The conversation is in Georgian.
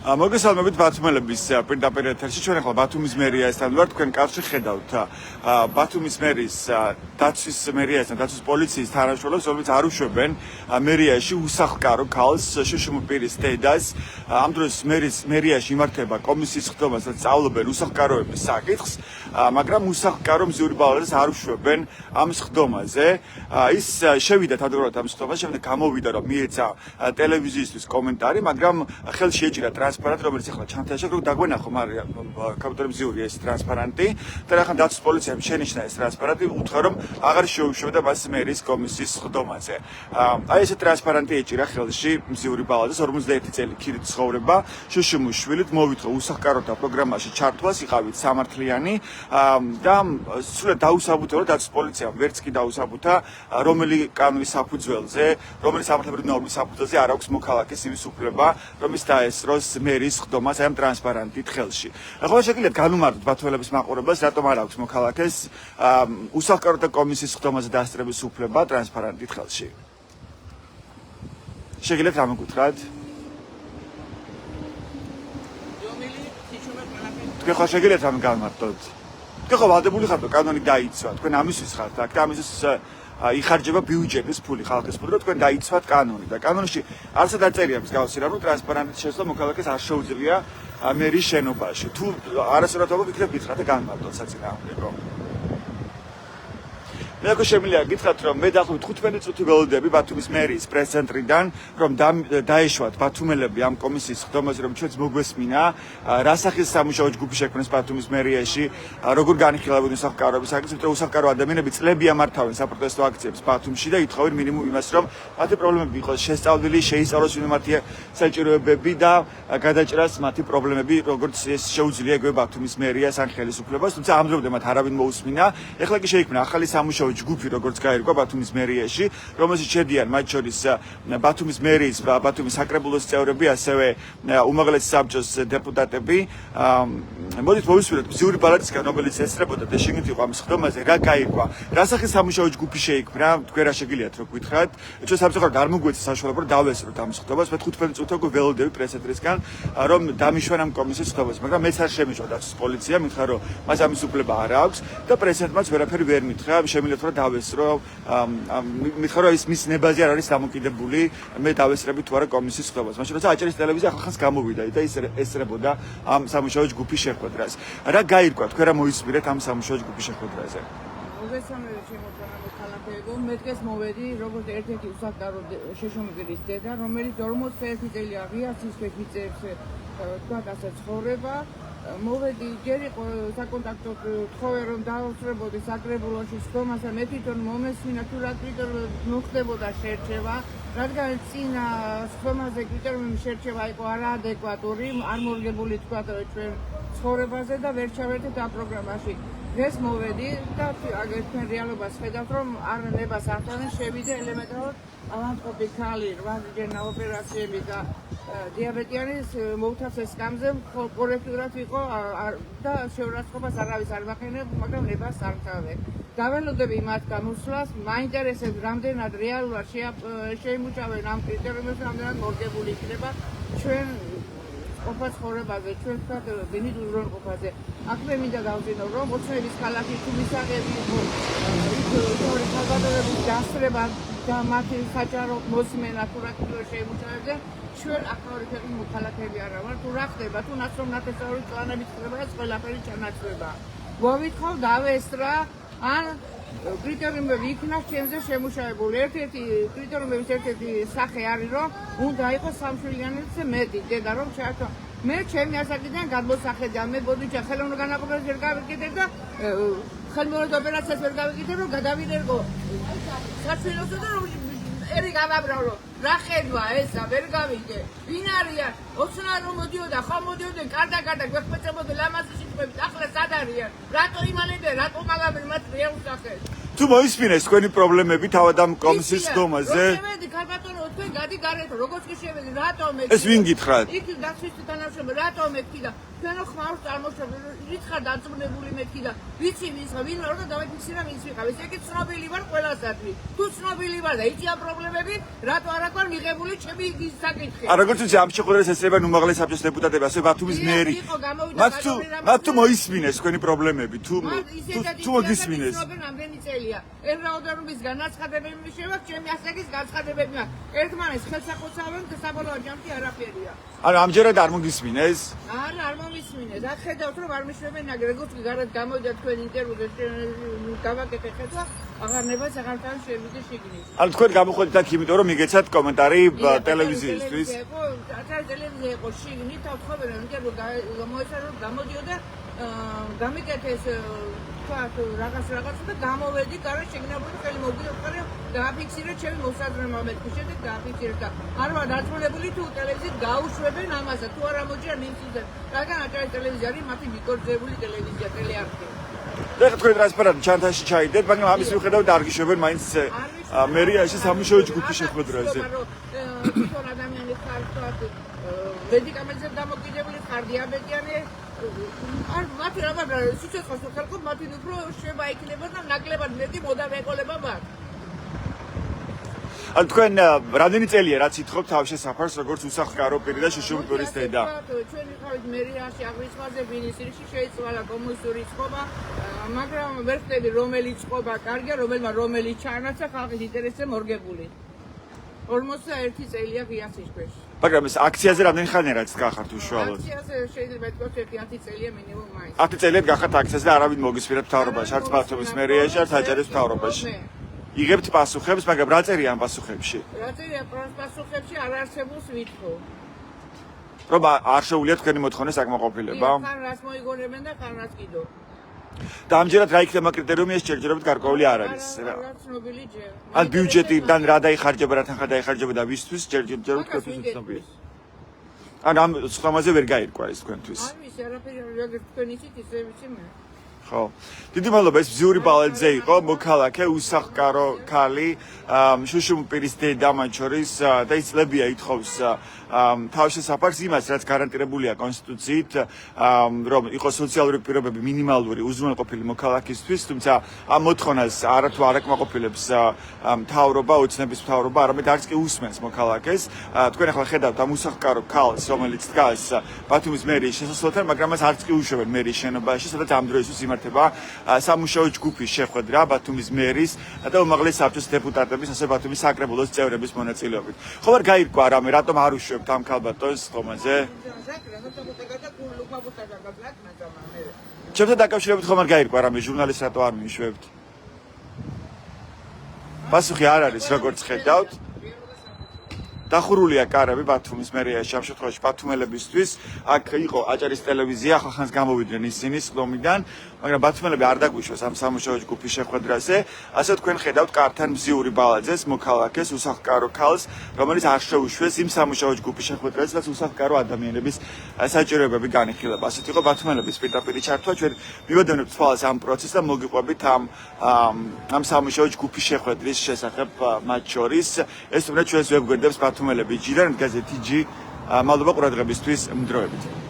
მოგესალმებით ბათუმელების პირდაპირ ეთერში. ჩვენ ახლა ბათუმის მერიასთან ვართ. თქვენ კავშირი ხედავთ ბათუმის მერის დაცვის მერიასთან, დაცვის პოლიციის თანამშრომლებს, რომლებიც არ უშვებენ მერიაში უსახლკარო ქალს შუშუმპირის დედას. ამ დროს მერიაში იმართება კომისიის ხდომა, სადაც სწავლობენ უსახლკაროების საკითხს, მაგრამ უსახლკარო მზიური ბალანს არ უშვებენ ამ ხდომაზე. ის შევიდა თავდაპირველად ამ ხდომაზე, შემდეგ გამოვიდა რომ მიეცა ტელევიზიისთვის კომენტარი, მაგრამ ხელში ეჭირა ტრანსპარენტი, რომელიც ახლა ჩანთაშა, რომ დაგვენახო მარია კაპიტანი მზიური ეს ტრანსპარენტი. და ახლა დაცვის პოლიციამ შენიშნა ეს ტრანსპარენტი, უთხრა რომ აღარ შეუშვებდა მას მერის კომისიის ხდომაზე. აი ეს ტრანსპარენტი ეჭირა ხელში მზიური ბალანს 51 წელი ქირით ცხოვრება, შუშუმის შვილით მოვითხრა უსახლკაროთა პროგრამაში ჩართვას, იყავით სამართლიანი და სულ დაუსაბუთო რომ დაცვის პოლიციამ ვერც კი დაუსაბუთა რომელი კანონის საფუძველზე, რომელი სამართლებრივი ნორმის საფუძველზე არ აქვს მოქალაქეს იმის უფლება, რომ ის დაესწროს მერის ხდომას ამ ტრანსპარენტით ხელში. ახლა შეგიძლიათ განუმარტოთ ბათუმელების მაყურებელს, რატომ არ აქვს მოქალაქეს უსახლკაროთა კომისიის ხდომაზე დაესწრების უფლება ტრანსპარენტით ხელში. შეგიძლიათ რამე გითხრათ? თქვენ ხო შეგიძლიათ რამე განმარტოთ? თქვენ ხო ვალდებული ხართ, რომ კანონი დაიცვა, თქვენ ამისთვის ხართ აქ და ამისთვის იხარჯება ბიუჯეტის ფული, ხალხის ფული, რომ თქვენ დაიცვათ კანონი და კანონში არცად არ წერია მსგავსი რამ, რომ ტრანსპარენტის შესვლა მოქალაქეს არ შეუძლია მერის შენობაში. თუ არასწორად ვიქნებ გითხრათ და განმარტოთ საწინააღმდეგო. მე აქ შემიძლია გითხრათ, რომ მე დაახლოებით 15 წუთი ველოდები ბათუმის მერის პრეს-ცენტრიდან, რომ დაეშვათ ბათუმელები ამ კომისიის ხდომაზე, რომ ჩვენც მოგვესმინა, რა სახის სამუშაო ჯგუფი შექმნეს ბათუმის მერიაში, როგორ განიხილავენ უსახლკაროების საკითხს, იმიტომ რომ უსახლკარო ადამიანები წლებია მართავენ საპროტესტო აქციებს ბათუმში და ითხოვენ მინიმუმ იმას, რომ მათი პრობლემები იყოს შესწავლილი, შეისწავლოს მათი საჭიროებები და გადაჭრას მათი პრობლემები, როგორც ეს შეუძლია ეგრევე ბათუმის მერიას ან ხელისუფლებას, თუმცა ამ დრომდე მათ არავინ მოусმინა. ეხლა კი შეიქმნა ახალი სამუშაო ჯგუფი, როგორც გაირკვა ბათუმის მერიაში, რომელშიც შედიან მათ შორის ბათუმის მერის, ბათუმის საკრებულოს წევრები, ასევე უმაღლესი საბჭოს დეპუტატები. მოდით მოვისმინოთ მზიური ბალანსისგან, რომელიც ესწრებოდა და შეგიძლიათ იყო ამ ხდომაზე, რა გაირკვა, რა სახის სამუშაო ჯგუფი შეიქმნა, თქვენ რა შეგიძლიათ რომ გითხრათ. ჩვენ სამწუხაროდ არ მოგვეცა საშუალება რომ დავესწროთ ამ ხდომას, მე 15 წუთი უკვე ველოდები პრეს-ცენტრისგან, რომ დამიშვან ამ კომისიის ხდომაზე, მაგრამ მეც არ შემიჭვა დაცვის პოლიცია, მითხრა რომ მას ამის უფლება არ აქვს და პრეს-ცენტრმაც ვერაფერი ვერ მითხრა, შემიძლია რომ დავესწრო, მითხრა რომ ის მის ნებაზე არ არის დამოკიდებული, მე დავესწრები თუ არა კომისიის ხდომას. მაშინ როცა აჭარის ტელევიზია ახალხანს გამოვიდა და ის ესწრებოდა ამ სამუშაო ჯგუფის შეხვედრას. რა გაირკვა, თქვენ რა მოისმინეთ ამ სამუშაო ჯგუფის შეხვედრაზე? მოგესალმებით შემოწმება მოქალაქეებო, მე დღეს მოვედი როგორც ერთ-ერთი უსახლკარო შუშუმპირის დედა, რომელიც 41 წელი აღიარსის ფიწერს თქვა ასე ცხოვრება. მოვედი ჯერ იყო საკონტაქტო თხოვე რომ დაუსწრებოდი საკრებულოში ხდომასა, მე თვითონ მომესმინა თუ რა კრიტერიუმებით მოხდებოდა შერჩევა, რადგან წინა ხდომაზე კრიტერიუმი შერჩევა იყო არაადეკვატური, არ მორგებული თქვა ჩვენ ცხოვრებაზე და ვერ ჩავერთეთ ამ პროგრამაში. დღეს მოვედი და აგერთან რეალობას ხედავთ, რომ არ ნებას ახდენენ, შევიდე ელემენტარულად ავანტყოფი ქალი, 8 ოპერაციები და დიაბეტიანის მოუთავსეს სკამზე კორექტულად იყო და შეურაცხყოფას არავის არ მახენებ, მაგრამ ნებას არ თავე. დაველოდები მათ გამოსვლას, მაინტერესებს რამდენად რეალურად შეიმუშავენ ამ კრიტერიუმებს, რამდენად მორგებული იქნება ჩვენ ყოფა ცხოვრებაზე, ჩვენ ვთქვათ ბინით უზრუნველყოფაზე. აქ მე მინდა დავზინო, რომ ოცნების ქალაქი თუ მისაღები იყო ისტორიული საზოგადოების დასწრება და მათი საჯარო მოსმენა თუ რა კიდევ შეიმუშავებდნენ, ჩვენ ახლავე ქვეყნის მოქალაქეები არა ვარ, თუ რა ხდება, თუ ნაცნობ ნათესაური წლანებით ხდება ეს ყველაფერი ჩანაცვლება. მოვითხოვ დავესწრა ან კრიტერიუმები იქნას ჩემზე შემუშავებული. ერთ-ერთი კრიტერიუმების ერთ-ერთი სახე არის, რომ უნდა იყოს სამშვილიანზე მეტი დედა, რომ ჩაერთო. მე ჩემი ასაკიდან გადმოსახედა, მე ბოდიჩა ხელოვნურ განაყოფას ვერ გავიკეთებ და ხელმოერთ ოპერაციას ვერ გავიკეთებ, რომ გადავიდერგო საშვილოსო და რომ ერი გავაბრალო. რა ხედვა ესა ვერ გავიგე. ვინ არიან? ოცნა რომ მოდიოდა, ხომ მოდიოდნენ, კარდა გვეხმეწებოდა ლამაზი სიტყვებით, ახლა სად არიან? რატო იმალებენ, რატო მაგაბენ მათ რეუსახეს? თუ მოისმინეს თქვენი პრობლემები თავად ამ კომისიის ხდომაზე? შევედი ქალბატონო, თქვენ გადი გარეთ, როგორც კი შევედი, რატომ ეს ვინ გითხრათ? იქ დაცვის განავრჩება რატომ მეთქი და ჩვენო ხმავს წარმოშობ რითხარ დაწუნებული მეთქი და ვიცი ვის ვინ ვარ და დავიფიქსირა ვინც ვიყავ ესე იგი ცნობილი ვარ ყველასადმი თუ ცნობილი ვარ და იციან პრობლემები რატო არ აქვს მიღებული ჩემი საკითხი ან როგორც ვიცი ამ შეხვედრას ესწრებიან უმაღლესი საბჭოს დეპუტატები ასე ბათუმის მერი მათ თუ მოისმინეს თქვენი პრობლემები თუ მოგისმინეს რამდენი წელია ერაოდანობის განაცხადებები შევა ჩემი ასაკის განცხადებები ერთმანეთს ხელსაყრელობენ და საბოლოო ჯამში არაფერია ანუ ამჯერად არ მოგისმინეს არ მომისმინეს აქ ხედავთ რომ არ მიშვებენ როგორც კი გარეთ გამოვიდა თქვენ ინტერვიუზე გავაკეთე ხედვა აღარნებას აღართან შევიდე შიგნით ანუ თქვენ გამოходით აქ იმიტომ რომ მიგეცათ კომენტარი ტელევიზიისთვის ტელევიზია იყო შიგნით თავხობენ ინტერვიუ გამოდიოდა გამიკეთეს რაღაც და გამოვედი გარეთ შეგნებული ხელი მოგიოხარე დააფიქსირე ჩემი მოსაზრება მეთქი შემდეგ დააფიქსირე და არ ვარ დაწუნებული თუ ტელევიზიით გაუშვებენ ამაზე თუ არ ამოჭრა ნინციზე რადგან აჭარის ტელევიზია არის მათი მიკორძებული ტელევიზია ტელეარხი და თქვენ ტრანსპარენტ ჩანთაში ჩაიდეთ მაგრამ ამის მიუხედავად არ გიშობენ მაინც მერიაში სამუშაო ჯგუფის შეხვედრაზე თვითონ ადამიანი ხარ თქვა მედიკამენტზე დამოკიდებული ხარ დიაბეტიანი არ მათი რაღაც სიცოცხლეს ხალხო მათი უფრო შევა იქნება და ნაკლებად მეტი მოდა მეკოლება მათ ან თქვენ რამდენი წელია რაც ითხოვთ თავშესაფარს როგორც უსახლკარო პირი და შუშუმტურის დედა ჩვენ ვიყავით მერიაში აგვისვაზე მინისტრიაში შეიცვალა კომუნისტური წყობა მაგრამ ვერ ხდები რომელიც წყობა კარგია რომელიც ჩანაცა ხალხის ინტერესზე მორგებული 41 წელია ღიას ისქვეში მაგრამ ეს აქციაზე რამდენი ხანია რაც გახართ უშუალოდ აქციაზე შეიძლება ითქვას 10 წელია მინიმუმ მაინც 10 წელია გახართ აქციაზე და არავინ მოგისმენთ მთავრობაში არც ბათუმის მერიაში არც აჭარის მთავრობაში იღებთ პასუხებს მაგრამ რა წერია ამ პასუხებში რა წერია პასუხებში არ არსებობს ვითხოვ რომ არ შეუძლიათ თქვენი მოთხოვნა საკმაყოფილება ხან რას მოიგონებენ და ხან რას კიდო და ამჯერად რა იქნება კრიტერიუმი ეს ჯერჯერობით გარკვეული არ არის რა ცნობილი ჯერ ან ბიუჯეტიდან რა დაიხარჯება რა თანხა დაიხარჯება და ვისთვის ჯერჯერობით თქვენთვის ცნობილი ან ამ სხვამაზე ვერ გაირკვა ეს თქვენთვის არ ვიცი არაფერი როგორ თქვენ იცით ისე ვიცი მე ხო დიდი მადლობა ეს ბზიური ბალაძე იყო მოქალაქე უსახლკარო ქალი შუშუმპირის დედა მათ შორის და იწლებია ითხოვს თავშესაფარს იმას რაც გარანტირებულია კონსტიტუციით რომ იყოს სოციალური პირობები მინიმალური უზრუნველყოფილი მოქალაქისთვის თუმცა ამ მოთხოვნას არათუ არ აკმაყოფილებს მთავრობა ოცნების მთავრობა არამედ არც კი უსმენს მოქალაქეს თქვენ ახლა ხედავთ ამ უსახლკარო ქალს რომელიც დგას ბათუმის მერიის შესასვლელთან მაგრამ მას არც კი უშვებენ მერიის შენობაში სადაც ამ დროისთვის იმართება სამუშაო ჯგუფის შეხვედრა ბათუმის მერის და უმაღლესი საბჭოს დეპუტატების ასე ბათუმის საკრებულოს წევრების მონაწილეობით ხო არ გაირკვა რამე რატომ არ უშვებთ ამ ქალბატონს ხომაზე ჩემთან დაკავშირებით ხომ არ გაირკვა რამე ჟურნალისტს რატო არ მიშვებთ პასუხი არ არის როგორც ხედავთ დახურულია კარები ბათუმის მერიაში ამ შემთხვევაში ბათუმელებისთვის აქ იყო აჭარის ტელევიზია ახალხანს გამოვიდნენ ისინი სხდომიდან მაგრამ ბათუმელები არ დაგვიშვეს ამ სამუშაო ჯგუფის შეხვედრაზე ასე თქვენ ხედავთ კართან მზიური ბალაძეს მოქალაქეს უსახლკარო ქალს რომელიც არ შეუშვეს იმ სამუშაო ჯგუფის შეხვედრაზე რაც უსახლკარო ადამიანების საჭიროებები განიხილება ასეთ იყო ბათუმელების პირდაპირ ჩართვა ჩვენ მივედევნებთ თვალს ამ პროცესს და მოგიყვებით ამ სამუშაო ჯგუფის შეხვედრის შესახებ მათ შორის ეს უნდა ჩვენს ვებგვერდებს ბათუმელები ჯიდან გაზეთი ჯი მადლობა ყურადღებისთვის მდროებით